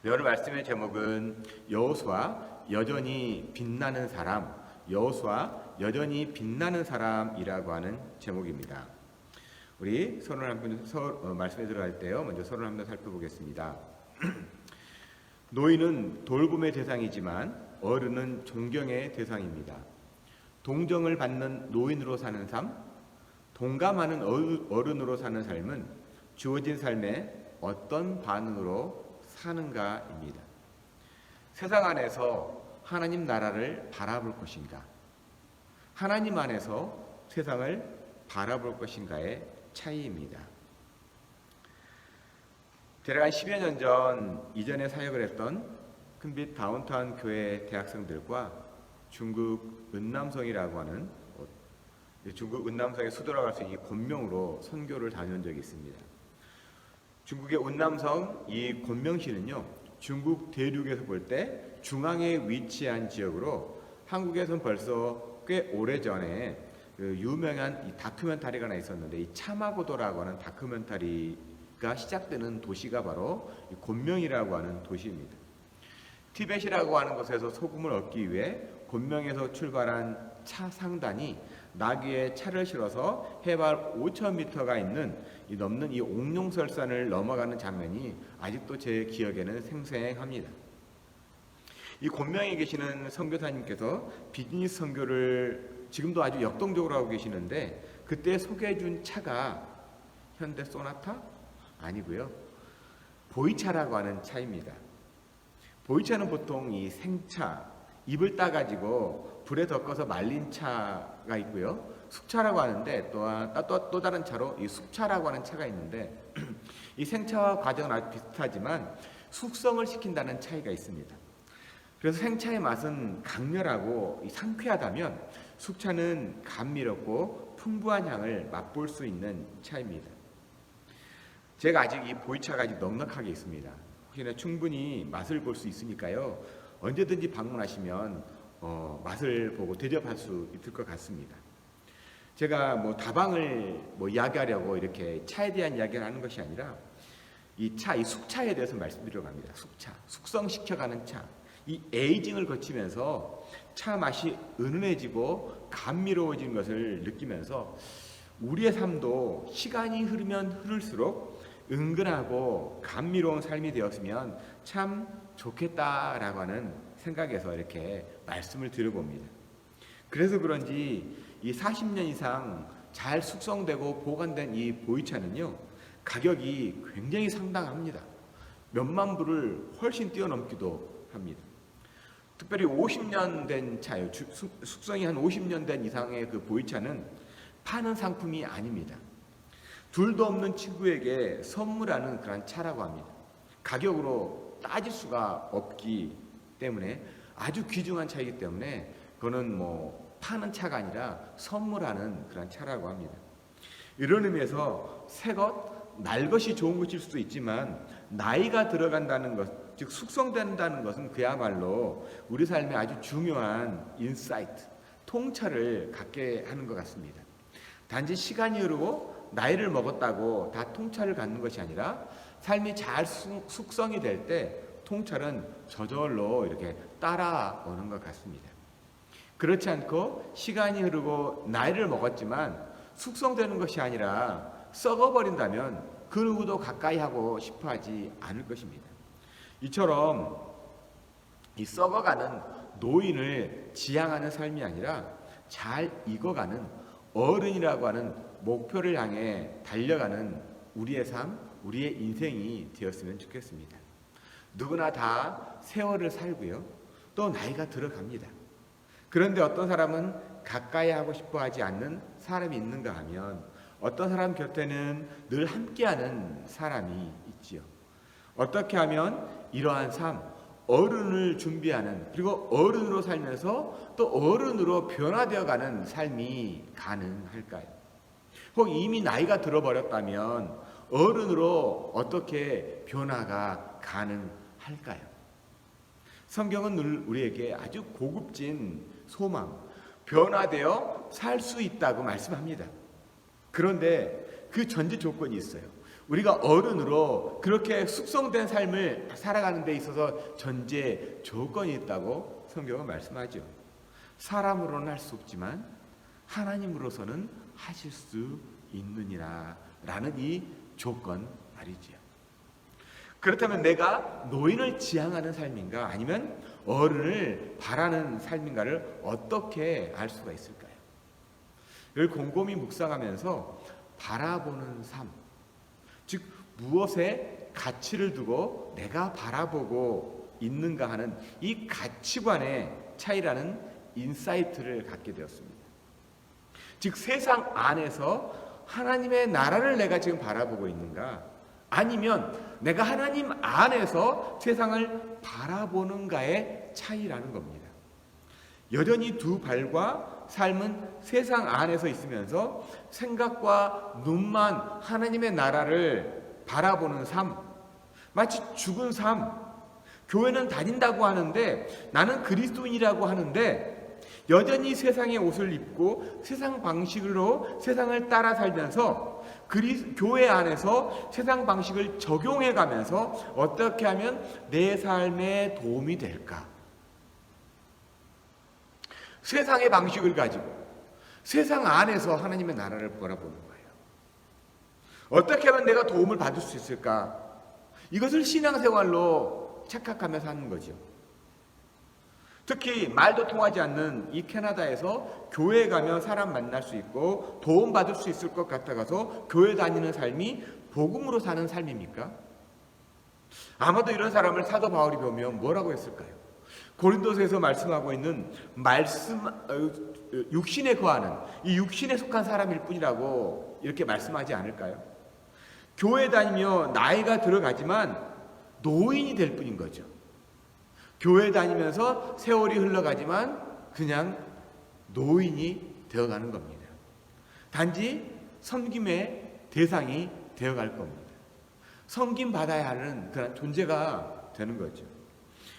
오늘 말씀의 제목은 여호수아 여전히 빛나는 사람, 여호수아 여전히 빛나는 사람이라고 하는 제목입니다. 우리 서론 한번 말씀에 들어갈 때요. 먼저 서론 한번 살펴보겠습니다. 노인은 돌봄의 대상이지만 어른은 존경의 대상입니다. 동정을 받는 노인으로 사는 삶, 동감하는 어른으로 사는 삶은 주어진 삶에 어떤 반응으로 사는가입니다. 세상 안에서 하나님 나라를 바라볼 것인가, 하나님 안에서 세상을 바라볼 것인가의 차이입니다. 대략 한 10여 년 전 이전에 사역을 했던 큰빛 다운타운 교회 대학생들과 중국 은남성이라고 하는 중국 은남성의 수도라고 할 수 있는 곤명으로 선교를 다녀온 적이 있습니다. 중국의 운남성 이 곤명시는요, 중국 대륙에서 볼 때 중앙에 위치한 지역으로 한국에서는 벌써 꽤 오래전에 유명한 이 다큐멘터리가 하나 있었는데, 이 차마고도라고 하는 다큐멘터리가 시작되는 도시가 바로 이 곤명이라고 하는 도시입니다. 티벳이라고 하는 곳에서 소금을 얻기 위해 곤명에서 출발한 차 상단이 나귀에 차를 실어서 해발 5,000m가 넘는 이 옥룡설산을 넘어가는 장면이 아직도 제 기억에는 생생합니다. 이 곤명에 계시는 선교사님께서 비즈니스 선교를 지금도 아주 역동적으로 하고 계시는데, 그때 소개해준 차가 현대 소나타? 아니고요, 보이차라고 하는 차입니다. 보이차는 보통 이 생차, 잎을 따가지고 불에 덮어서 말린 차가 있고요, 숙차라고 하는데 또 다른 차로 이 숙차라고 하는 차가 있는데, 이 생차와 과정은 아주 비슷하지만 숙성을 시킨다는 차이가 있습니다. 그래서 생차의 맛은 강렬하고 상쾌하다면 숙차는 감미롭고 풍부한 향을 맛볼 수 있는 차입니다. 제가 아직 이 보이차가 아직 넉넉하게 있습니다. 혹시나 충분히 맛을 볼 수 있으니까요, 언제든지 방문하시면 맛을 보고 대접할 수 있을 것 같습니다. 제가 다방을 이야기하려고 이렇게 차에 대한 이야기를 하는 것이 아니라 이 숙차에 대해서 말씀드리려고 합니다. 숙차, 숙성시켜가는 차, 이 에이징을 거치면서 차 맛이 은은해지고 감미로워지는 것을 느끼면서 우리의 삶도 시간이 흐르면 흐를수록 은근하고 감미로운 삶이 되었으면 참 좋겠다라고 하는 생각에서 이렇게 말씀을 드려봅니다. 그래서 그런지 이 40년 이상 잘 숙성되고 보관된 이 보이차는요, 가격이 굉장히 상당합니다. 몇만 불을 훨씬 뛰어넘기도 합니다. 특별히 50년 된 차요, 숙성이 한 50년 된 이상의 그 보이차는 파는 상품이 아닙니다. 둘도 없는 친구에게 선물하는 그런 차라고 합니다. 가격으로 따질 수가 없기 때문에 아주 귀중한 차이기 때문에 그거는 파는 차가 아니라 선물하는 그런 차라고 합니다. 이런 의미에서 새것, 날 것이 좋은 것일 수도 있지만 나이가 들어간다는 것, 즉 숙성된다는 것은 그야말로 우리 삶에 아주 중요한 인사이트, 통찰을 갖게 하는 것 같습니다. 단지 시간이 흐르고 나이를 먹었다고 다 통찰을 갖는 것이 아니라 삶이 잘 숙성이 될 때 통찰은 저절로 이렇게 따라오는 것 같습니다. 그렇지 않고 시간이 흐르고 나이를 먹었지만 숙성되는 것이 아니라 썩어버린다면 그 누구도 가까이 하고 싶어 하지 않을 것입니다. 이처럼 이 썩어가는 노인을 지향하는 삶이 아니라 잘 익어가는 어른이라고 하는 목표를 향해 달려가는 우리의 삶, 우리의 인생이 되었으면 좋겠습니다. 누구나 다 세월을 살고요, 또 나이가 들어갑니다. 그런데 어떤 사람은 가까이 하고 싶어 하지 않는 사람이 있는가 하면 어떤 사람 곁에는 늘 함께하는 사람이 있지요. 어떻게 하면 이러한 삶, 어른을 준비하는, 그리고 어른으로 살면서 또 어른으로 변화되어가는 삶이 가능할까요? 혹 이미 나이가 들어버렸다면 어른으로 어떻게 변화가 가능할까요? 성경은 늘 우리에게 아주 고급진 소망, 변화되어 살 수 있다고 말씀합니다. 그런데 그 전제 조건이 있어요. 우리가 어른으로 그렇게 숙성된 삶을 살아가는 데 있어서 전제 조건이 있다고 성경은 말씀하죠. 사람으로는 할 수 없지만 하나님으로서는 하실 수 있느니라 라는 이 조건 말이지요. 그렇다면 내가 노인을 지향하는 삶인가 아니면 어른을 바라는 삶인가를 어떻게 알 수가 있을까요? 이걸 곰곰이 묵상하면서 바라보는 삶, 즉 무엇에 가치를 두고 내가 바라보고 있는가 하는 이 가치관의 차이라는 인사이트를 갖게 되었습니다. 즉 세상 안에서 하나님의 나라를 내가 지금 바라보고 있는가 아니면 내가 하나님 안에서 세상을 바라보는가의 차이라는 겁니다. 여전히 두 발과 삶은 세상 안에서 있으면서 생각과 눈만 하나님의 나라를 바라보는 삶, 마치 죽은 삶. 교회는 다닌다고 하는데 나는 그리스도인이라고 하는데 여전히 세상의 옷을 입고 세상 방식으로 세상을 따라 살면서 교회 안에서 세상 방식을 적용해 가면서 어떻게 하면 내 삶에 도움이 될까? 세상의 방식을 가지고 세상 안에서 하나님의 나라를 바라보는 거예요. 어떻게 하면 내가 도움을 받을 수 있을까? 이것을 신앙생활로 착각하면서 하는 거죠. 특히 말도 통하지 않는 이 캐나다에서 교회에 가면 사람 만날 수 있고 도움받을 수 있을 것 같아서 교회 다니는 삶이 복음으로 사는 삶입니까? 아마도 이런 사람을 사도 바울이 보면 뭐라고 했을까요? 고린도서에서 말씀하고 있는 육신에 거하는 이 육신에 속한 사람일 뿐이라고 이렇게 말씀하지 않을까요? 교회 다니며 나이가 들어가지만 노인이 될 뿐인 거죠. 교회 다니면서 세월이 흘러가지만 그냥 노인이 되어가는 겁니다. 단지 섬김의 대상이 되어갈 겁니다. 섬김 받아야 하는 그런 존재가 되는 거죠.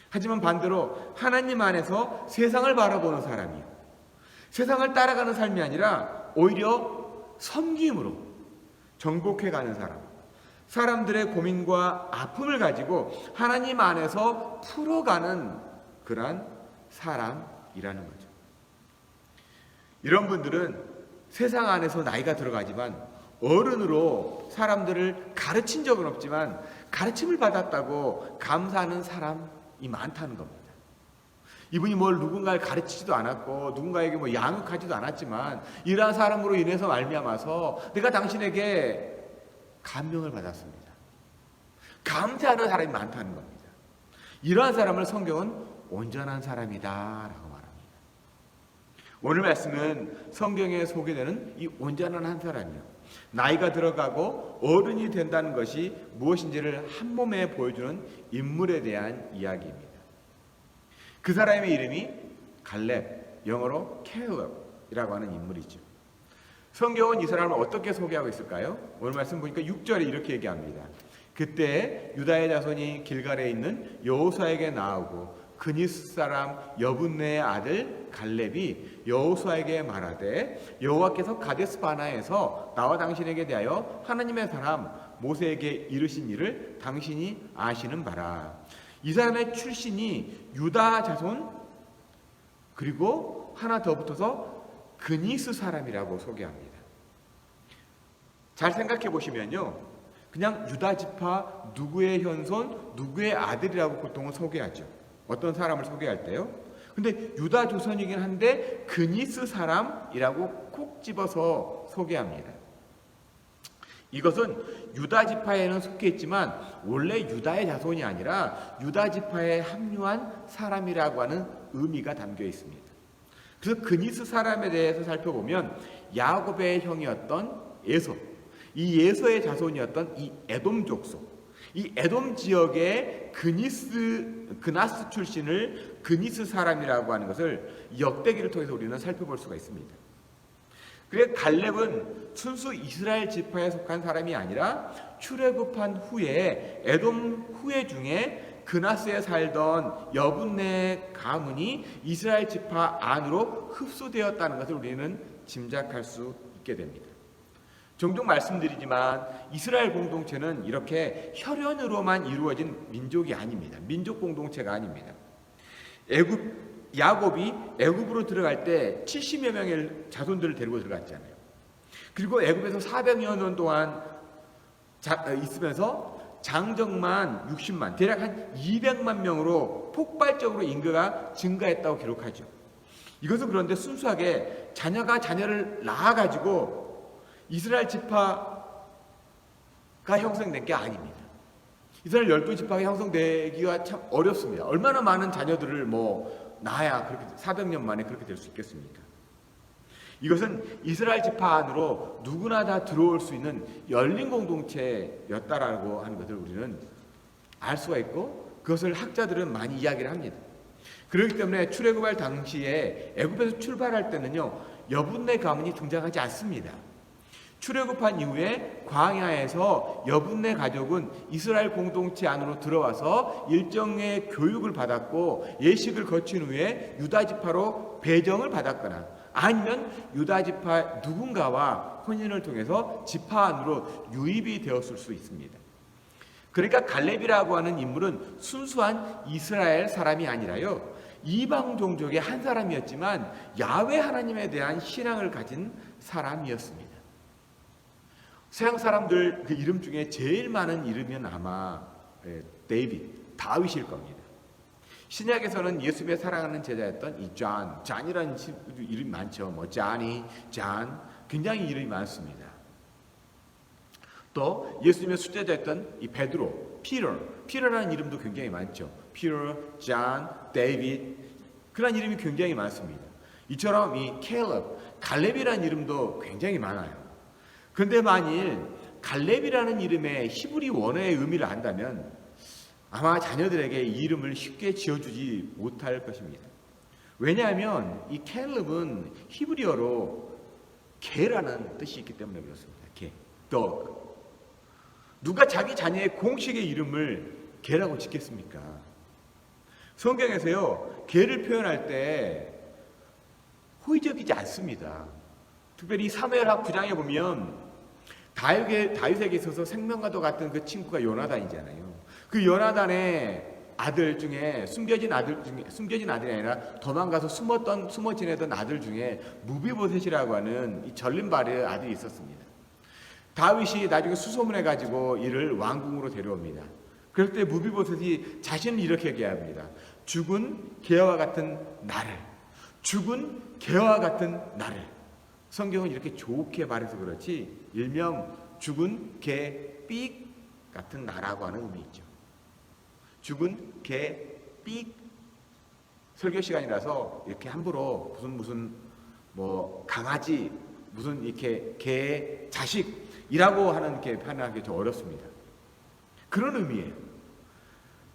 하지만 반대로 하나님 안에서 세상을 바라보는 사람이요, 세상을 따라가는 삶이 아니라 오히려 섬김으로 정복해가는 사람, 사람들의 고민과 아픔을 가지고 하나님 안에서 풀어가는 그러한 사람이라는 거죠. 이런 분들은 세상 안에서 나이가 들어가지만 어른으로 사람들을 가르친 적은 없지만 가르침을 받았다고 감사하는 사람이 많다는 겁니다. 이분이 뭘 누군가를 가르치지도 않았고 누군가에게 뭐 양육하지도 않았지만 이러한 사람으로 인해서 말미암아서 내가 당신에게 감명을 받았습니다. 감사하는 사람이 많다는 겁니다. 이러한 사람을 성경은 온전한 사람이다 라고 말합니다. 오늘 말씀은 성경에 소개되는 이 온전한 한 사람이요, 나이가 들어가고 어른이 된다는 것이 무엇인지를 한 몸에 보여주는 인물에 대한 이야기입니다. 그 사람의 이름이 갈렙, 영어로 캘렙이라고 하는 인물이죠. 성경은 이 사람을 어떻게 소개하고 있을까요? 오늘 말씀 보니까 6절에 이렇게 얘기합니다. 그때 유다의 자손이 길갈에 있는 여호수아에게 나오고 그니스 사람 여분네의 아들 갈렙이 여호수아에게 말하되 여호와께서 가데스 바나에서 나와 당신에게 대하여 하나님의 사람 모세에게 이르신 일을 당신이 아시는 바라. 이 사람의 출신이 유다 자손 그리고 하나 더 붙어서 그니스 사람이라고 소개합니다. 잘 생각해 보시면요, 그냥 유다 지파 누구의 현손 누구의 아들이라고 보통은 소개하죠. 어떤 사람을 소개할 때요. 근데 유다 조선이긴 한데 그니스 사람이라고 콕 집어서 소개합니다. 이것은 유다 지파에는 속해 있지만 원래 유다의 자손이 아니라 유다 지파에 합류한 사람이라고 하는 의미가 담겨 있습니다. 그래서 그니스 사람에 대해서 살펴보면 야곱의 형이었던 에서, 이 에서의 자손이었던 이 에돔 족속, 이 에돔 지역의 그나스 출신을 그니스 사람이라고 하는 것을 역대기를 통해서 우리는 살펴볼 수가 있습니다. 그래서 갈렙은 순수 이스라엘 지파에 속한 사람이 아니라 출애굽한 후에 에돔 후예 중에 그나스에 살던 여분네 가문이 이스라엘 지파 안으로 흡수되었다는 것을 우리는 짐작할 수 있게 됩니다. 종종 말씀드리지만 이스라엘 공동체는 이렇게 혈연으로만 이루어진 민족이 아닙니다. 민족 공동체가 아닙니다. 야곱이 애굽으로 들어갈 때 70여 명의 자손들을 데리고 들어갔잖아요. 그리고 애굽에서 400여 년 동안 있으면서 장정만 60만, 대략 한 200만 명으로 폭발적으로 인구가 증가했다고 기록하죠. 이것은 그런데 순수하게 자녀가 자녀를 낳아가지고 이스라엘 지파가 형성된 게 아닙니다. 이스라엘 12지파가 형성되기가 참 어렵습니다. 얼마나 많은 자녀들을 낳아야 그렇게 400년 만에 그렇게 될 수 있겠습니까? 이것은 이스라엘 지파 안으로 누구나 다 들어올 수 있는 열린 공동체였다라고 하는 것을 우리는 알 수가 있고, 그것을 학자들은 많이 이야기를 합니다. 그렇기 때문에 출애굽할 당시에 애굽에서 출발할 때는요, 여분네 가문이 등장하지 않습니다. 출애굽한 이후에 광야에서 여분네 가족은 이스라엘 공동체 안으로 들어와서 일정의 교육을 받았고 예식을 거친 후에 유다 지파로 배정을 받았거나 아니면 유다 지파 누군가와 혼인을 통해서 지파 안으로 유입이 되었을 수 있습니다. 그러니까 갈렙이라고 하는 인물은 순수한 이스라엘 사람이 아니라요, 이방 종족의 한 사람이었지만 야훼 하나님에 대한 신앙을 가진 사람이었습니다. 서양 사람들 그 이름 중에 제일 많은 이름은 아마 다윗일 겁니다. 신약에서는 예수님의 사랑하는 제자였던 이 잔이라는 이름이 많죠. 자니, 잔, 굉장히 이름이 많습니다. 또 예수님의 수제자였던 이 베드로, 피터라는 이름도 굉장히 많죠. 피터, 잔, 데이빗, 그런 이름이 굉장히 많습니다. 이처럼 이 갈렙이라는 이름도 굉장히 많아요. 그런데 만일 갈렙이라는 이름의 히브리 원어의 의미를 안다면 아마 자녀들에게 이 이름을 쉽게 지어주지 못할 것입니다. 왜냐하면 이 캘렙은 히브리어로 개라는 뜻이 있기 때문에 그렇습니다. 개, dog. 누가 자기 자녀의 공식의 이름을 개라고 짓겠습니까? 성경에서요, 개를 표현할 때 호의적이지 않습니다. 특별히 사무엘하 9장에 보면 다윗에게 있어서 생명과도 같은 그 친구가 요나단이잖아요. 그 요나단의 아들 중에 숨겨진 아들이 아니라 도망가서 숨어 지내던 아들 중에 무비보셋이라고 하는 이 절림발의 아들이 있었습니다. 다윗이 나중에 수소문해 가지고 이를 왕궁으로 데려옵니다. 그럴 때 무비보셋이 자신을 이렇게 얘기합니다. 죽은 개와 같은 나를, 죽은 개와 같은 나를. 성경은 이렇게 좋게 말해서 그렇지 일명 죽은 개 삑 같은 나라고 하는 의미있죠. 죽은 개 삑. 설교 시간이라서 이렇게 함부로 무슨 강아지 무슨 이렇게 개 자식이라고 하는 게 표현하기 좀 어렵습니다. 그런 의미예요.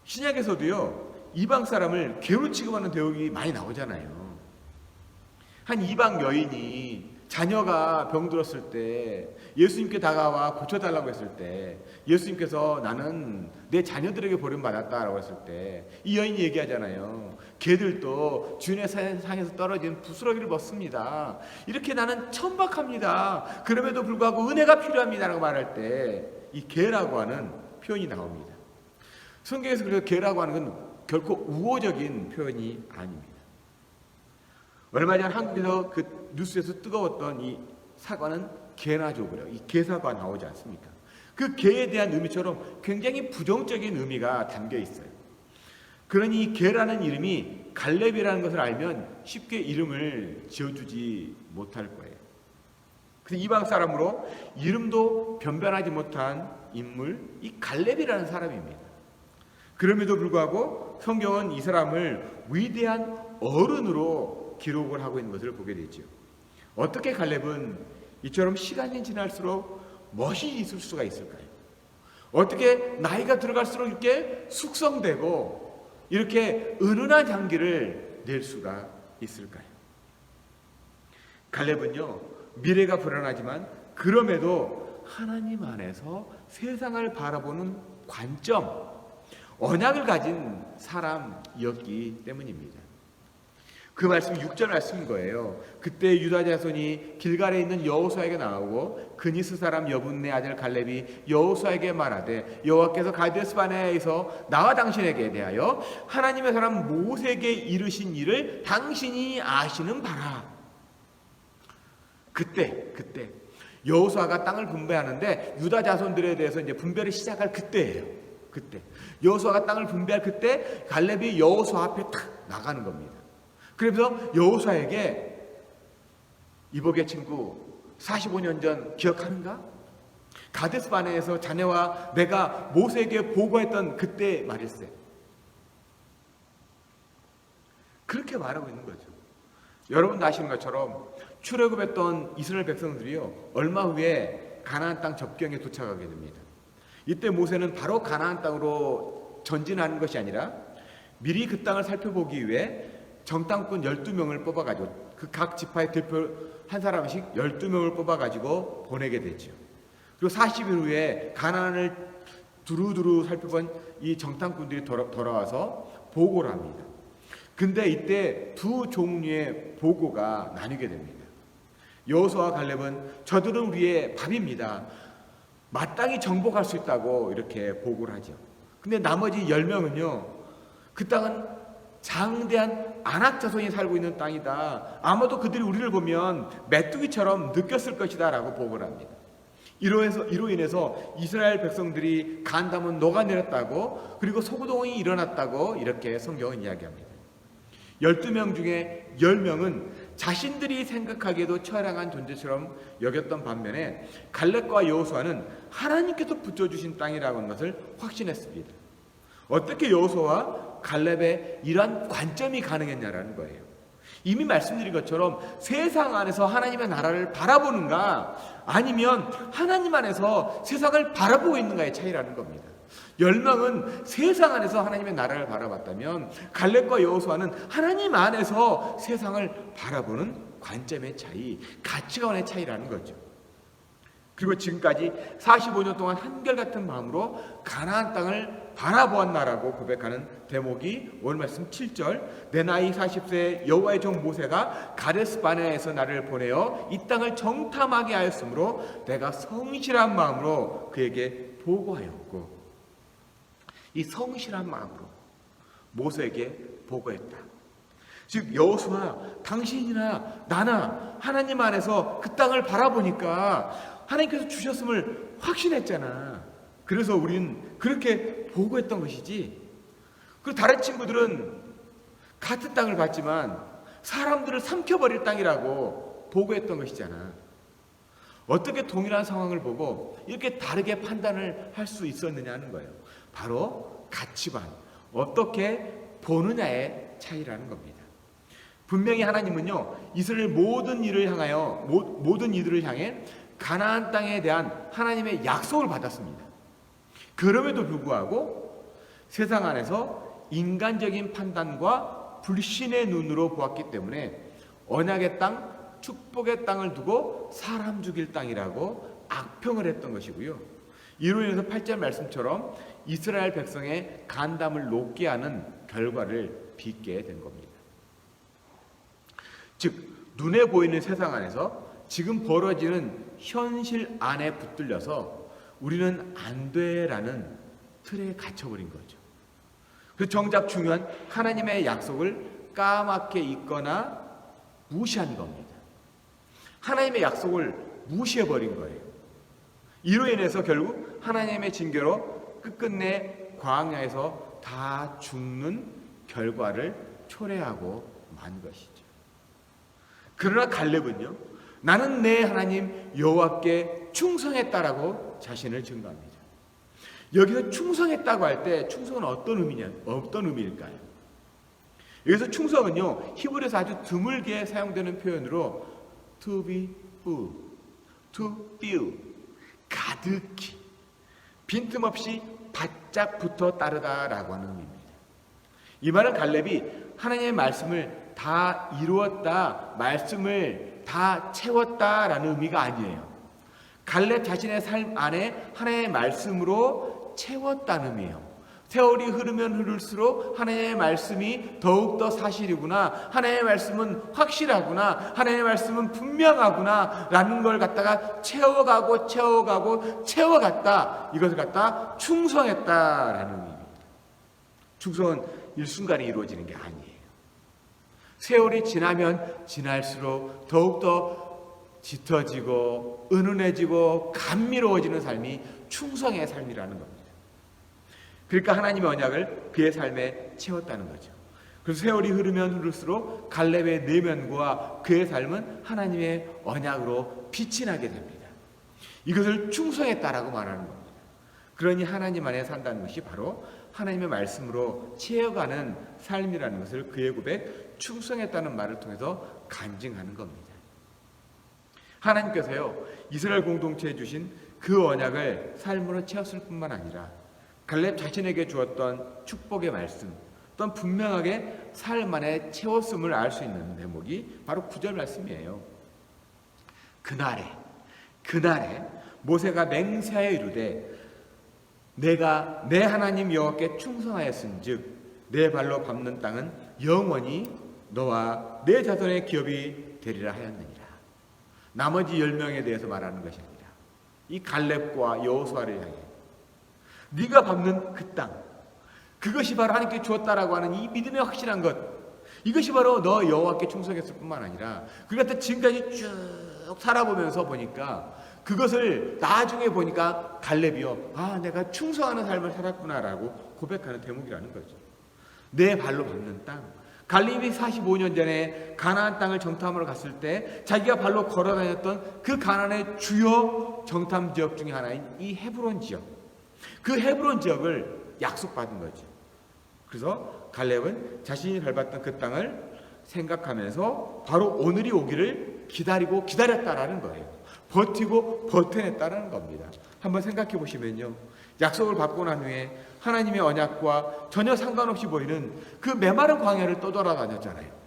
신약에서도요, 이방 사람을 개로 취급하는 대목이 많이 나오잖아요. 한 이방 여인이 자녀가 병들었을 때 예수님께 다가와 고쳐달라고 했을 때 예수님께서 나는 내 자녀들에게 버림받았다라고 했을 때 이 여인이 얘기하잖아요. 개들도 주인의 상에서 떨어진 부스러기를 먹습니다. 이렇게 나는 천박합니다. 그럼에도 불구하고 은혜가 필요합니다라고 말할 때 이 개라고 하는 표현이 나옵니다. 성경에서 그래서 개라고 하는 건 결코 우호적인 표현이 아닙니다. 얼마 전 한국에서 그 뉴스에서 뜨거웠던 이 사과는 개나 줘버려. 이 개사과 나오지 않습니까? 그 개에 대한 의미처럼 굉장히 부정적인 의미가 담겨 있어요. 그러니 이 개라는 이름이 갈렙이라는 것을 알면 쉽게 이름을 지어주지 못할 거예요. 그래서 이방 사람으로 이름도 변변하지 못한 인물, 이 갈렙이라는 사람입니다. 그럼에도 불구하고 성경은 이 사람을 위대한 어른으로 기록을 하고 있는 것을 보게 되죠. 어떻게 갈렙은 이처럼 시간이 지날수록 멋이 있을 수가 있을까요? 어떻게 나이가 들어갈수록 이렇게 숙성되고 이렇게 은은한 향기를 낼 수가 있을까요? 갈렙은요, 미래가 불안하지만 그럼에도 하나님 안에서 세상을 바라보는 관점, 언약을 가진 사람이었기 때문입니다. 그 말씀이 6절 말씀인 거예요. 그때 유다 자손이 길갈에 있는 여호수아에게 나오고 그니스 사람 여분네 아들 갈렙이 여호수아에게 말하되 여호와께서 가데스 바네아에서 나와 당신에게 대하여 하나님의 사람 모세에게 이르신 일을 당신이 아시는 바라. 그때 여호수아가 땅을 분배하는데 유다 자손들에 대해서 이제 분배를 시작할 그때예요. 그때 여호수아가 땅을 분배할 그때 갈렙이 여호수아 앞에 탁 나가는 겁니다. 그래서 여호수아에게 이복의 친구 45년 전 기억하는가? 가데스 바네에서 자네와 내가 모세에게 보고했던 그때 말일세. 그렇게 말하고 있는 거죠. 여러분도 아시는 것처럼 출애굽했던 이스라엘 백성들이요 얼마 후에 가나안 땅 접경에 도착하게 됩니다. 이때 모세는 바로 가나안 땅으로 전진하는 것이 아니라 미리 그 땅을 살펴보기 위해 정탐꾼 12명을 뽑아가지고 그 각 지파의 대표 한 사람씩 12명을 뽑아가지고 보내게 되죠. 그리고 40일 후에 가나안을 두루두루 살펴본 이 정탐꾼들이 돌아와서 보고를 합니다. 근데 이때 두 종류의 보고가 나뉘게 됩니다. 여호수아와 갈렙은 저들은 우리의 밥입니다. 마땅히 정복할 수 있다고 이렇게 보고를 하죠. 근데 나머지 10명은요 그 땅은 장대한 아낙 자손이 살고 있는 땅이다. 아마도 그들이 우리를 보면 메뚜기처럼 느꼈을 것이다 라고 보고를 합니다. 이로 인해서 이스라엘 백성들이 간담은 녹아내렸다고 그리고 소고동이 일어났다고 이렇게 성경은 이야기합니다. 12명 중에 10명은 자신들이 생각하기에도 처량한 존재처럼 여겼던 반면에 갈렙과 여호수아는 하나님께서 붙여주신 땅이라고 하는 것을 확신했습니다. 어떻게 여호수아와 갈렙의 이러한 관점이 가능했냐라는 거예요. 이미 말씀드린 것처럼 세상 안에서 하나님의 나라를 바라보는가 아니면 하나님 안에서 세상을 바라보고 있는가의 차이라는 겁니다. 10명은 세상 안에서 하나님의 나라를 바라봤다면 갈렙과 여호수아는 하나님 안에서 세상을 바라보는 관점의 차이, 가치관의 차이라는 거죠. 그리고 지금까지 45년 동안 한결같은 마음으로 가나안 땅을 바라보았나라고 고백하는 대목이 오늘 말씀 7절 내 나이 40세 여호와의 종 모세가 가데스 바네아에서 나를 보내어 이 땅을 정탐하게 하였으므로 내가 성실한 마음으로 그에게 보고하였고 이 성실한 마음으로 모세에게 보고했다. 즉 여호수아 당신이나 나나 하나님 안에서 그 땅을 바라보니까 하나님께서 주셨음을 확신했잖아. 그래서 우리는 그렇게 보고했던 것이지. 그리고 다른 친구들은 같은 땅을 봤지만 사람들을 삼켜버릴 땅이라고 보고했던 것이잖아. 어떻게 동일한 상황을 보고 이렇게 다르게 판단을 할 수 있었느냐는 거예요. 바로 가치관, 어떻게 보느냐의 차이라는 겁니다. 분명히 하나님은요 이스라엘 모든 이들을 향해 가나안 땅에 대한 하나님의 약속을 받았습니다. 그럼에도 불구하고 세상 안에서 인간적인 판단과 불신의 눈으로 보았기 때문에 언약의 땅, 축복의 땅을 두고 사람 죽일 땅이라고 악평을 했던 것이고요. 이로 인해서 8절 말씀처럼 이스라엘 백성의 간담을 높게 하는 결과를 빚게 된 겁니다. 즉 눈에 보이는 세상 안에서 지금 벌어지는 현실 안에 붙들려서 우리는 안 돼라는 틀에 갇혀버린 거죠. 그래서 정작 중요한 하나님의 약속을 까맣게 잊거나 무시한 겁니다. 하나님의 약속을 무시해버린 거예요. 이로 인해서 결국 하나님의 징계로 끝끝내 광야에서 다 죽는 결과를 초래하고 만 것이죠. 그러나 갈렙은요, 나는 내 하나님 여호와께 충성했다라고 자신을 증거합니다. 여기서 충성했다고 할 때 충성은 어떤 의미일까요? 여기서 충성은요 히브리어에서 아주 드물게 사용되는 표현으로 to be full, to fill, 가득히, 빈틈없이 바짝 붙어 따르다라고 하는 의미입니다. 이 말은 갈렙이 하나님의 말씀을 다 이루었다, 말씀을 다 채웠다라는 의미가 아니에요. 갈렙 자신의 삶 안에 하나님의 말씀으로 채웠다는 의미예요. 세월이 흐르면 흐를수록 하나님의 말씀이 더욱더 사실이구나, 하나님의 말씀은 확실하구나, 하나님의 말씀은 분명하구나 라는 걸 갖다가 채워가고 채워갔다. 이것을 갖다 충성했다라는 의미입니다. 충성은 일순간에 이루어지는 게 아니에요. 세월이 지나면 지날수록 더욱더 짙어지고 은은해지고 감미로워지는 삶이 충성의 삶이라는 겁니다. 그러니까 하나님의 언약을 그의 삶에 채웠다는 거죠. 그래서 세월이 흐르면 흐를수록 갈렙의 내면과 그의 삶은 하나님의 언약으로 빛이 나게 됩니다. 이것을 충성했다라고 말하는 겁니다. 그러니 하나님 안에 산다는 것이 바로 하나님의 말씀으로 채워가는 삶이라는 것을 그의 고백, 충성했다는 말을 통해서 간증하는 겁니다. 하나님께서요, 이스라엘 공동체에 주신 그 언약을 삶으로 채웠을 뿐만 아니라 갈렙 자신에게 주었던 축복의 말씀, 또한 분명하게 삶 안에 채웠음을 알 수 있는 대목이 바로 9절 말씀이에요. 그날에 모세가 맹세하여 이르되 내가 내 하나님 여호와께 충성하였은즉 내 발로 밟는 땅은 영원히 너와 내 자손의 기업이 되리라 하였느니라. 나머지 10명에 대해서 말하는 것이 아니라 이 갈렙과 여호수아를 향해 네가 밟는 그 땅, 그것이 바로 하나님께 주었다라고 하는 이 믿음의 확실한 것, 이것이 바로 너 여호와께 충성했을 뿐만 아니라 그가 지금까지 쭉 살아보면서 보니까 그것을 나중에 보니까 갈렙이요, 내가 충성하는 삶을 살았구나라고 고백하는 대목이라는 거죠. 내 발로 밟는 땅, 갈렙이 45년 전에 가나안 땅을 정탐하러 갔을 때 자기가 발로 걸어다녔던 그 가나안의 주요 정탐 지역 중에 하나인 이 헤브론 지역, 그 헤브론 지역을 약속받은 거죠. 그래서 갈렙은 자신이 밟았던 그 땅을 생각하면서 바로 오늘이 오기를 기다렸다라는 거예요. 버티고 버텨냈다라는 겁니다. 한번 생각해 보시면요, 약속을 받고 난 후에 하나님의 언약과 전혀 상관없이 보이는 그 메마른 광야를 떠돌아다녔잖아요.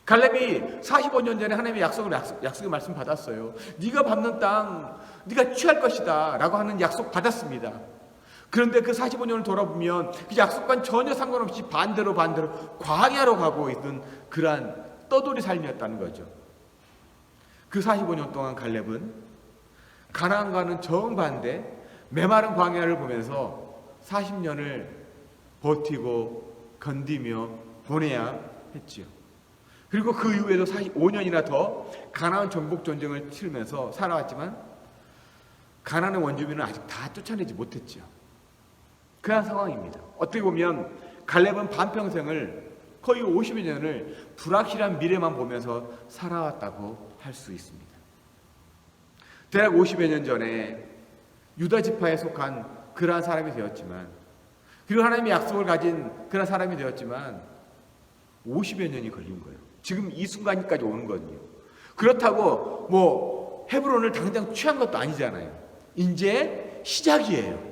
갈렙이 45년 전에 하나님의 약속의 말씀 받았어요. 네가 밟는 땅 네가 취할 것이다 라고 하는 약속 받았습니다. 그런데 그 45년을 돌아보면 그 약속과는 전혀 상관없이 반대로 광야로 가고 있던 그러한 떠돌이 삶이었다는 거죠. 그 45년 동안 갈렙은 가나안과는 정반대 메마른 광야를 보면서 40년을 버티고 건디며 보내야 했지요. 그리고 그 이후에도 45년이나 더 가나안 정복 전쟁을 치르면서 살아왔지만 가나안의 원주민은 아직 다 쫓아내지 못했죠. 그런 상황입니다. 어떻게 보면 갈렙은 반평생을 거의 50여 년을 불확실한 미래만 보면서 살아왔다고 할 수 있습니다. 대략 50여 년 전에 유다 지파에 속한 그러한 사람이 되었지만, 그리고 하나님의 약속을 가진 그런 사람이 되었지만 50여 년이 걸린 거예요. 지금 이 순간까지 오는 거거든요. 그렇다고 뭐 헤브론을 당장 취한 것도 아니잖아요. 이제 시작이에요.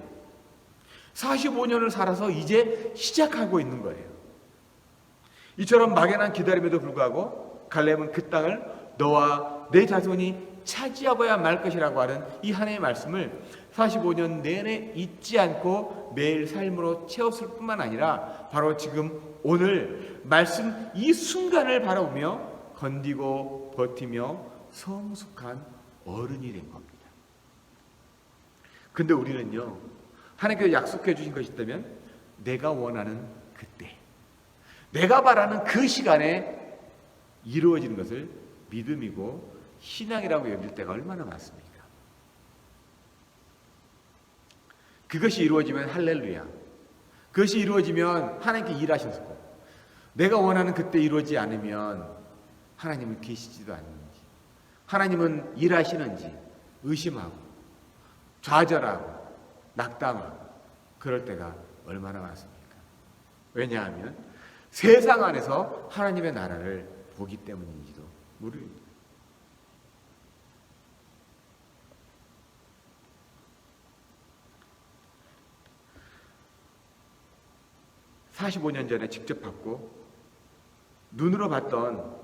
45년을 살아서 이제 시작하고 있는 거예요. 이처럼 막연한 기다림에도 불구하고 갈렙은 그 땅을 너와 내 자손이 차지하고야 말 것이라고 하는 이 하나님의 말씀을 45년 내내 잊지 않고 매일 삶으로 채웠을 뿐만 아니라 바로 지금 오늘 말씀 이 순간을 바라보며 건디고 버티며 성숙한 어른이 된 겁니다. 근데 우리는요, 하나님께서 약속해 주신 것이 있다면 내가 원하는 그때, 내가 바라는 그 시간에 이루어지는 것을 믿음이고 신앙이라고 여길 때가 얼마나 많습니까? 그것이 이루어지면 할렐루야, 그것이 이루어지면 하나님께 일하셨고, 내가 원하는 그때 이루어지지 않으면 하나님은 계시지도 않는지, 하나님은 일하시는지 의심하고 좌절하고 낙담하고 그럴 때가 얼마나 많습니까? 왜냐하면 세상 안에서 하나님의 나라를 보기 때문인지도 모릅니다. (45년) 전에 직접 봤고 눈으로 봤던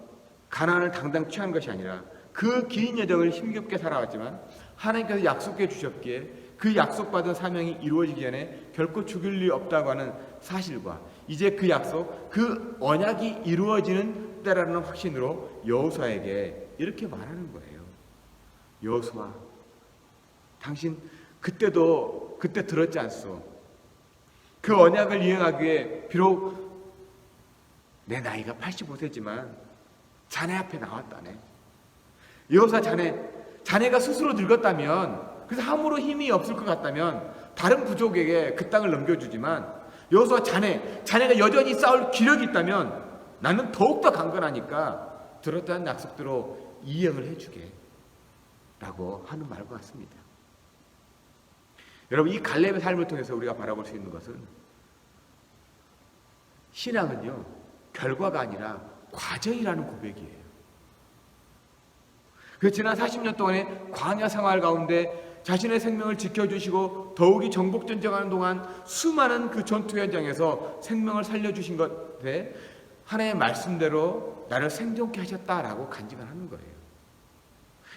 가나안을 당당 취한 것이 아니라 그 긴 여정을 힘겹게 살아왔지만 하나님께서 약속해 주셨기에 그 약속받은 사명이 이루어지기 전에 결코 죽일 리 없다고 하는 사실과 이제 그 약속, 그 언약이 이루어지는 때라는 확신으로 여호수아에게 이렇게 말하는 거예요. 여호수아, 당신 그때 들었지 않소? 그 언약을 이행하기 위해 비록 내 나이가 85세지만 자네 앞에 나왔다네. 여호수아, 자네가 스스로 늙었다면, 그래서 아무런 힘이 없을 것 같다면 다른 부족에게 그 땅을 넘겨주지만, 여호수아, 자네가 여전히 싸울 기력이 있다면 나는 더욱더 강건하니까 들었다는 약속대로 이행을 해주게 라고 하는 말과 같습니다. 여러분, 이 갈렙의 삶을 통해서 우리가 바라볼 수 있는 것은, 신앙은요 결과가 아니라 과정이라는 고백이에요. 그 지난 40년 동안의 광야 생활 가운데 자신의 생명을 지켜주시고 더욱이 정복전쟁하는 동안 수많은 그 전투 현장에서 생명을 살려주신 것에 하나님의 말씀대로 나를 생존케 하셨다라고 간증을 하는 거예요.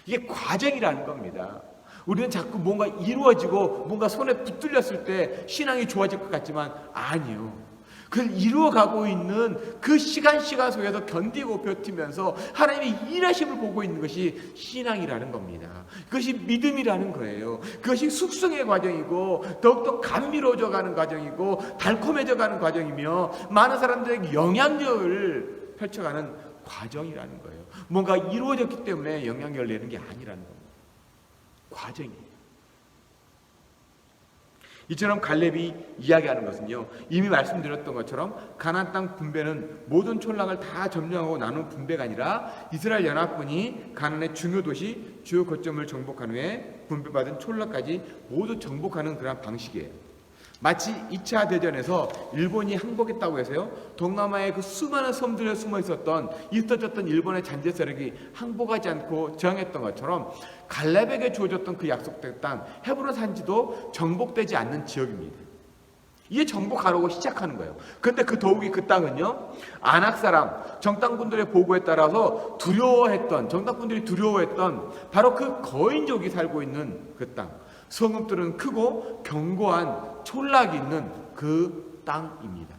이게 과정이라는 겁니다. 우리는 자꾸 뭔가 이루어지고 뭔가 손에 붙들렸을 때 신앙이 좋아질 것 같지만 아니요. 그 이루어가고 있는 그 시간 속에서 견디고 버티면서 하나님의 일하심을 보고 있는 것이 신앙이라는 겁니다. 그것이 믿음이라는 거예요. 그것이 숙성의 과정이고 더욱더 감미로워져 가는 과정이고 달콤해져 가는 과정이며 많은 사람들에게 영향력을 펼쳐가는 과정이라는 거예요. 뭔가 이루어졌기 때문에 영향력을 내는 게 아니라는 겁니다. 과정이에요. 이처럼 갈렙이 이야기하는 것은요, 이미 말씀드렸던 것처럼 가나안 땅 분배는 모든 촌락을 다 점령하고 나눈 분배가 아니라 이스라엘 연합군이 가나안의 중요 도시, 주요 거점을 정복한 후에 분배받은 촌락까지 모두 정복하는 그런 방식이에요. 마치 2차 대전에서 일본이 항복했다고 해서요, 동남아의 그 수많은 섬들에 숨어 있었던 흩어졌던 일본의 잔재 세력이 항복하지 않고 저항했던 것처럼 갈렙에게 주어졌던 그 약속된 땅 헤브론 산지도 정복되지 않는 지역입니다. 이게 정복하려고 시작하는 거예요. 그런데 더욱이 그 땅은요, 아낙 사람 정탐꾼들의 보고에 따라서 정탐꾼들이 두려워했던 바로 그 거인족이 살고 있는 그 땅, 성읍들은 크고 견고한 촌락이 있는 그 땅입니다.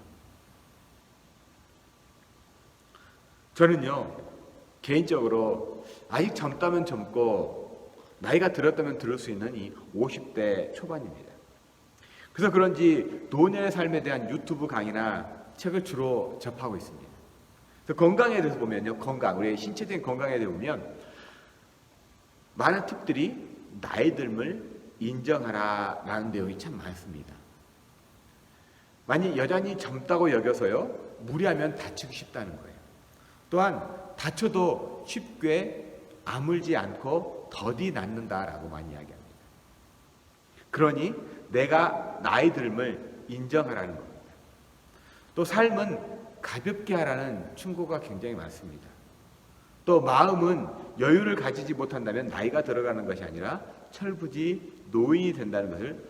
저는요 개인적으로 아직 젊다면 젊고 나이가 들었다면 들을 수 있는 이 50대 초반입니다. 그래서 그런지 노년의 삶에 대한 유튜브 강의나 책을 주로 접하고 있습니다. 그래서 건강에 대해서 보면요, 우리의 신체적인 건강에 대해서 보면 많은 팁들이 나이 듦을 인정하라라는 내용이 참 많습니다. 만약 여전히 젊다고 여겨서요, 무리하면 다치기 쉽다는 거예요. 또한 다쳐도 쉽게 아물지 않고 더디 낫는다라고 많이 이야기합니다. 그러니 내가 나이 듦을 인정하라는 겁니다. 또 삶은 가볍게 하라는 충고가 굉장히 많습니다. 또 마음은 여유를 가지지 못한다면 나이가 들어가는 것이 아니라 철부지 노인이 된다는 것을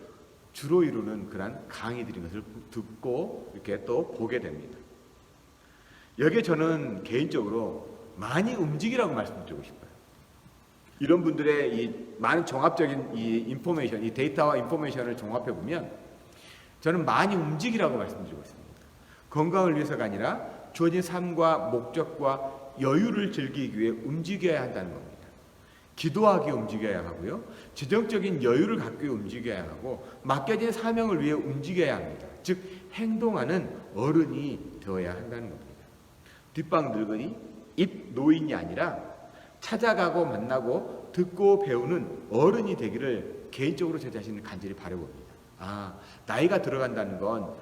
주로 이루는 그런 강의들인 것을 듣고 이렇게 또 보게 됩니다. 여기에 저는 개인적으로 많이 움직이라고 말씀드리고 싶어요. 이런 분들의 이 많은 종합적인 이 인포메이션, 이 데이터와 인포메이션을 종합해 보면 저는 많이 움직이라고 말씀드리고 있습니다. 건강을 위해서가 아니라 주어진 삶과 목적과 여유를 즐기기 위해 움직여야 한다는 겁니다. 기도하기 위해 움직여야 하고요, 재정적인 여유를 갖기 위해 움직여야 하고 맡겨진 사명을 위해 움직여야 합니다. 즉 행동하는 어른이 되어야 한다는 겁니다. 뒷방 늙은이, 입 노인이 아니라 찾아가고 만나고 듣고 배우는 어른이 되기를 개인적으로 제 자신을 간절히 바라봅니다. 나이가 들어간다는 건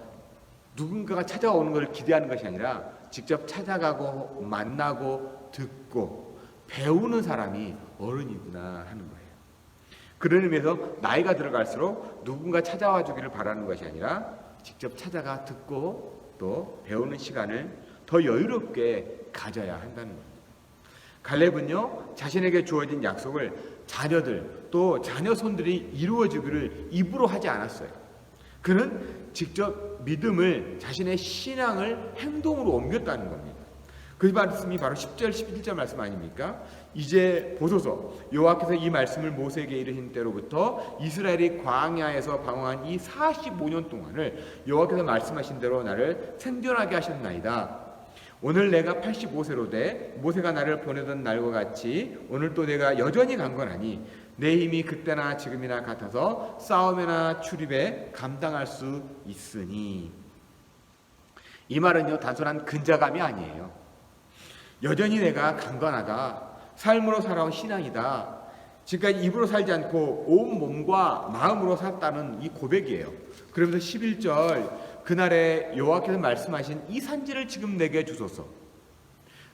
누군가가 찾아오는 걸 기대하는 것이 아니라 직접 찾아가고 만나고 듣고 배우는 사람이 어른이구나 하는 거예요. 그런 의미에서 나이가 들어갈수록 누군가 찾아와 주기를 바라는 것이 아니라 직접 찾아가 듣고 또 배우는 시간을 더 여유롭게 가져야 한다는 겁니다. 갈렙은요, 자신에게 주어진 약속을 자녀들 또 자녀 손들이 이루어지기를 입으로 하지 않았어요. 그는 직접 믿음을, 자신의 신앙을 행동으로 옮겼다는 겁니다. 그 말씀이 바로 10절 11절 말씀 아닙니까? 이제 보소서 여호와께서 이 말씀을 모세에게 이르신 때로부터 이스라엘이 광야에서 방황한 이 45년 동안을 여호와께서 말씀하신 대로 나를 생존하게 하셨나이다. 오늘 내가 85세로 돼 모세가 나를 보내던 날과 같이 오늘 또 내가 여전히 강건하니 내 힘이 그때나 지금이나 같아서 싸움이나 출입에 감당할 수 있으니. 이 말은요 단순한 근자감이 아니에요. 여전히 내가 강건하다, 삶으로 살아온 신앙이다, 지금까지 입으로 살지 않고 온 몸과 마음으로 살았다는 이 고백이에요. 그러면서 11절 그날에 여호와께서 말씀하신 이 산지를 지금 내게 주소서.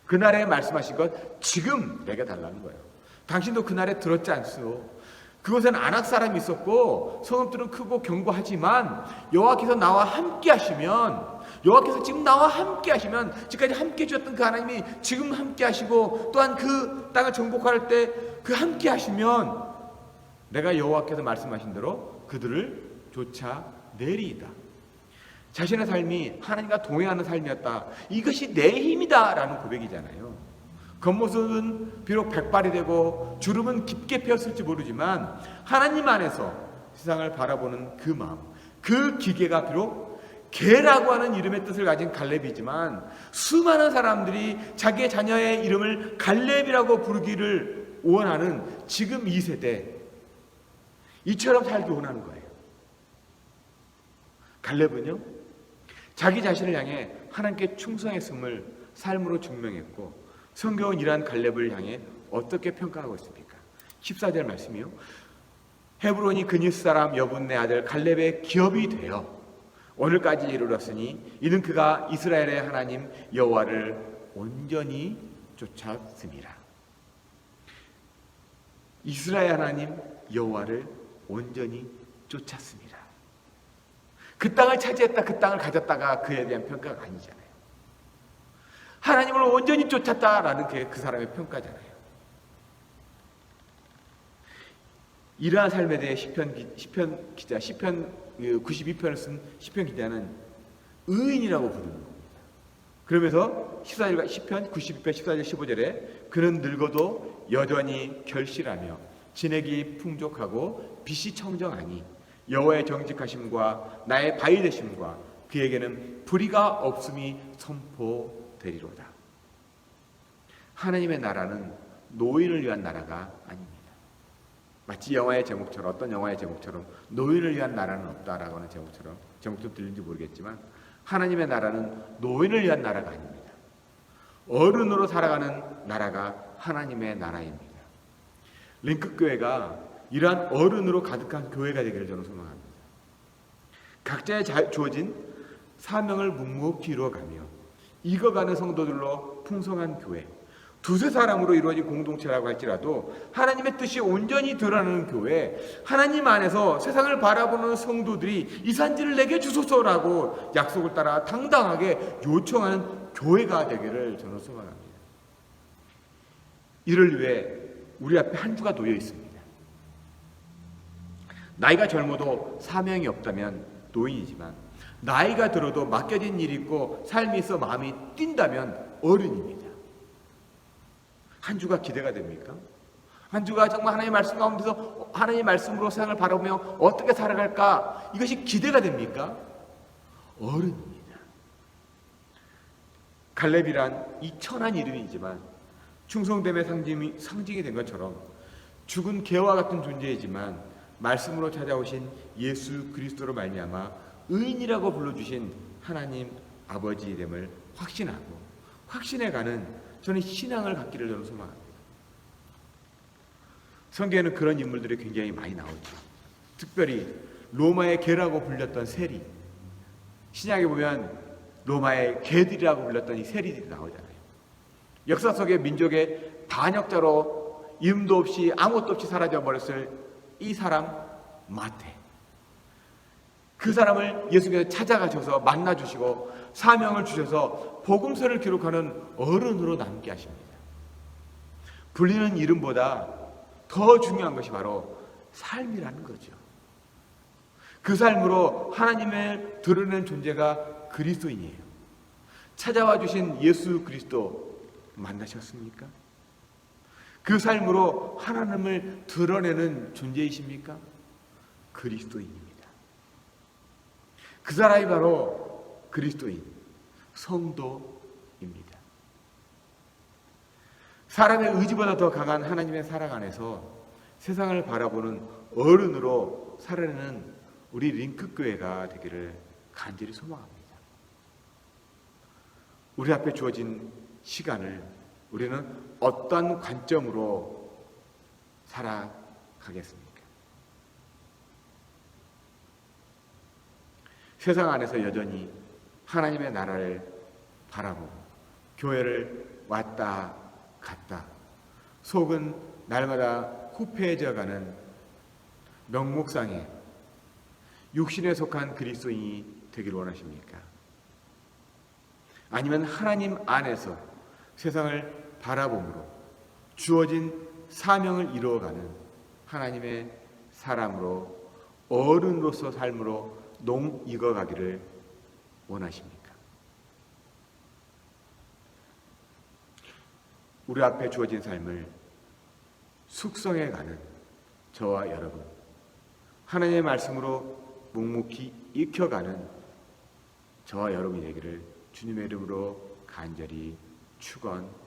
그날에 말씀하신 것 지금 내게 달라는 거예요. 당신도 그날에 들었지 않소? 그곳에는 아낙 사람이 있었고 성읍들은 크고 견고하지만 여호와께서 나와 함께 하시면, 여호와께서 지금 나와 함께 하시면, 지금까지 함께 해주셨던 그 하나님이 지금 함께 하시고 또한 그 땅을 정복할 때 그 함께 하시면 내가 여호와께서 말씀하신 대로 그들을 쫓아내리이다. 자신의 삶이 하나님과 동행하는 삶이었다, 이것이 내 힘이다 라는 고백이잖아요. 겉모습은 비록 백발이 되고 주름은 깊게 폈을지 모르지만 하나님 안에서 세상을 바라보는 그 마음, 그 기계가 비록 개라고 하는 이름의 뜻을 가진 갈렙이지만 수많은 사람들이 자기의 자녀의 이름을 갈렙이라고 부르기를 원하는 지금 이 세대, 이처럼 살기 원하는 거예요. 갈렙은요 자기 자신을 향해 하나님께 충성했음을 삶으로 증명했고, 성경은 이러한 갈렙을 향해 어떻게 평가하고 있습니까? 14절 말씀이요. 헤브론이 그니스 사람 여분네 아들 갈렙의 기업이 되어 오늘까지 이르렀으니 이는 그가 이스라엘의 하나님 여호와를 온전히 쫓았음이라. 이스라엘 하나님 여호와를 온전히 쫓았습니다. 그 땅을 차지했다, 그 땅을 가졌다가 그에 대한 평가가 아니잖아요. 하나님을 온전히 쫓았다라는 게 그 사람의 평가잖아요. 이러한 삶에 대해 시편 92편을 쓴 시편 기자는 의인이라고 부르는 겁니다. 그러면서 14절과 시편 92편 14절 15절에 그는 늙어도 여전히 결실하며 진액이 풍족하고 빛이 청정하니 여호와의 정직하심과 나의 바위 되심과 그에게는 불의가 없음이 선포되리로다. 하나님의 나라는 노인을 위한 나라가 아닙니다. 마치 영화의 제목처럼, 어떤 영화의 제목처럼 노인을 위한 나라는 없다라고 하는 제목처럼, 제목 좀 들린지 모르겠지만 하나님의 나라는 노인을 위한 나라가 아닙니다. 어른으로 살아가는 나라가 하나님의 나라입니다. 링크교회가 이러한 어른으로 가득한 교회가 되기를 저는 소망합니다. 각자의 주어진 사명을 묵묵히 이루어가며 익어가는 성도들로 풍성한 교회, 두세 사람으로 이루어진 공동체라고 할지라도 하나님의 뜻이 온전히 드러나는 교회, 하나님 안에서 세상을 바라보는 성도들이 이 산지를 내게 주소서라고 약속을 따라 당당하게 요청하는 교회가 되기를 저는 소망합니다. 이를 위해 우리 앞에 한 주가 놓여 있습니다. 나이가 젊어도 사명이 없다면 노인이지만, 나이가 들어도 맡겨진 일이 있고 삶이 있어 마음이 뛴다면 어른입니다. 한 주가 기대가 됩니까? 한 주가 정말 하나님의 말씀 가운데서 하나님의 말씀으로 세상을 바라보며 어떻게 살아갈까? 이것이 기대가 됩니까? 어른입니다. 갈렙이란 이 천한 이름이지만 충성됨의 상징이 된 것처럼 죽은 개와 같은 존재이지만 말씀으로 찾아오신 예수 그리스도로 말미암아 의인이라고 불러주신 하나님 아버지의 됨을 확신하고 확신해가는 저는 신앙을 갖기를 저는 소망합니다. 성경에는 그런 인물들이 굉장히 많이 나오죠. 특별히 로마의 개라고 불렸던 세리, 신약에 보면 로마의 개들이라고 불렸던 이 세리들이 나오잖아요. 역사 속의 민족의 반역자로 이름도 없이 아무것도 없이 사라져버렸을 이 사람 마태, 그 사람을 예수께서 찾아가셔서 만나주시고 사명을 주셔서 복음서를 기록하는 어른으로 남게 하십니다. 불리는 이름보다 더 중요한 것이 바로 삶이라는 거죠. 그 삶으로 하나님을 드러내는 존재가 그리스도인이에요. 찾아와 주신 예수 그리스도, 만나셨습니까? 그 삶으로 하나님을 드러내는 존재이십니까? 그리스도인입니다. 그 사람이 바로 그리스도인, 성도입니다. 사람의 의지보다 더 강한 하나님의 사랑 안에서 세상을 바라보는 어른으로 살아내는 우리 링크교회가 되기를 간절히 소망합니다. 우리 앞에 주어진 시간을 우리는 어떤 관점으로 살아가겠습니까? 세상 안에서 여전히 하나님의 나라를 바라보고 교회를 왔다 갔다 속은 날마다 후패해져가는 명목상에 육신에 속한 그리스도인이 되기를 원하십니까? 아니면 하나님 안에서 세상을 바라봄으로 주어진 사명을 이루어가는 하나님의 사람으로 어른으로서 삶으로 농익어가기를 원하십니까? 우리 앞에 주어진 삶을 숙성해가는 저와 여러분, 하나님의 말씀으로 묵묵히 익혀가는 저와 여러분이 되기를 주님의 이름으로 간절히 축원합니다.